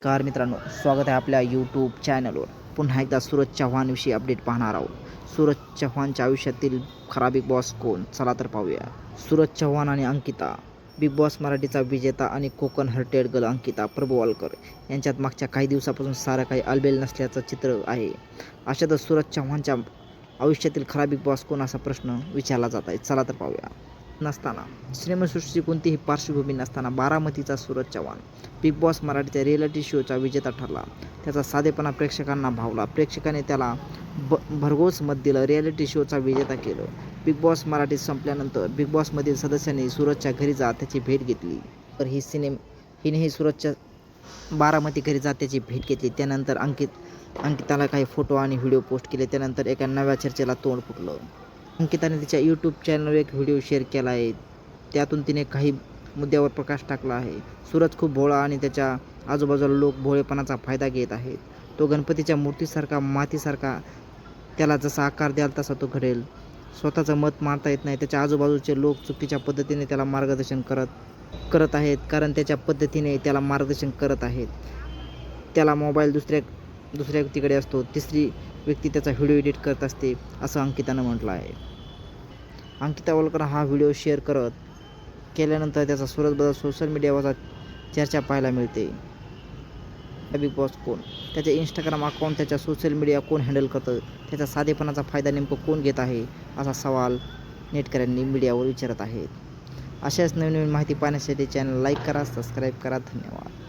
Car मित्रांनो, स्वागत आहे आपल्या यूट्यूब चॅनलवर. पुन्हा एकदा सूरज चव्हाणविषयी अपडेट पाहणार आहोत. सूरज चव्हाणच्या आयुष्यातील खरा बिग बॉस कोण? चला तर पाहूया. सूरज चव्हाण आणि अंकिता. बिग बॉस मराठीचा विजेता आणि कोकण हर्टेड गर्ल अंकिता प्रभुवालकर यांच्यात मागच्या काही दिवसापासून सारं काही आलबेल नसल्याचं चित्र आहे. अशातच सूरज चव्हाणच्या आयुष्यातील खरा बिग बॉस कोण असा प्रश्न विचारला जात आहे. चला तर पाहूया. नसताना सिनेमासृष्टीची कोणतीही पार्श्वभूमी नसताना बारामतीचा सूरज चव्हाण बिग बॉस मराठीच्या रिॲलिटी शोचा विजेता ठरला. त्याचा साधेपणा प्रेक्षकांना भावला. प्रेक्षकांनी त्याला भरघोस मत दिलं. रिॲलिटी शोचा विजेता केलं. बिग बॉस मराठी संपल्यानंतर बिग बॉसमधील सदस्यांनी सूरजच्या घरी जात त्याची भेट घेतली. तर हिनेही सूरजच्या बारामती घरी जात त्याची भेट घेतली. त्यानंतर अंकिताला काही फोटो आणि व्हिडिओ पोस्ट केले. त्यानंतर एका नव्या चर्चेला तोंड फुटलं. अंकिताने तिच्या यूट्यूब चॅनलवर एक व्हिडिओ शेअर केला आहे. त्यातून तिने काही मुद्द्यावर प्रकाश टाकला आहे. सूरज खूप भोळा आणि त्याच्या आजूबाजूला लोक भोळेपणाचा फायदा घेत आहेत. तो गणपतीच्या मूर्तीसारखा, मातीसारखा, त्याला जसा आकार द्याल तसा तो घडेल. स्वतःचं मत मांडता येत नाही. त्याच्या आजूबाजूचे लोक चुकीच्या पद्धतीने त्याला मार्गदर्शन करत आहेत, कारण त्याच्या पद्धतीने त्याला मार्गदर्शन करत आहेत. त्याला मोबाईल दुसऱ्या व्यक्तीकडे असतो. तिसरी व्यक्ती त्याचा व्हिडिओ एडिट करत असते, असं अंकितानं म्हटलं आहे. अंकिता वालकर हा व्हिडिओ शेअर केल्यानंतर त्याचा सूरजबद्दल सोशल मीडियावर चर्चा पाहायला मिळते. बिग बॉस कोण? त्याचे इंस्टाग्राम अकाउंट, त्याच्या सोशल मीडिया कोण हँडल करतं? त्याच्या साधेपणाचा फायदा नेमकं कोण घेत आहे? असा सवाल नेटकऱ्यांनी मीडियावर विचारत आहेत. अशाच नवीन माहिती पाहण्यासाठी चॅनल लाईक करा, सबस्क्राईब करा. धन्यवाद.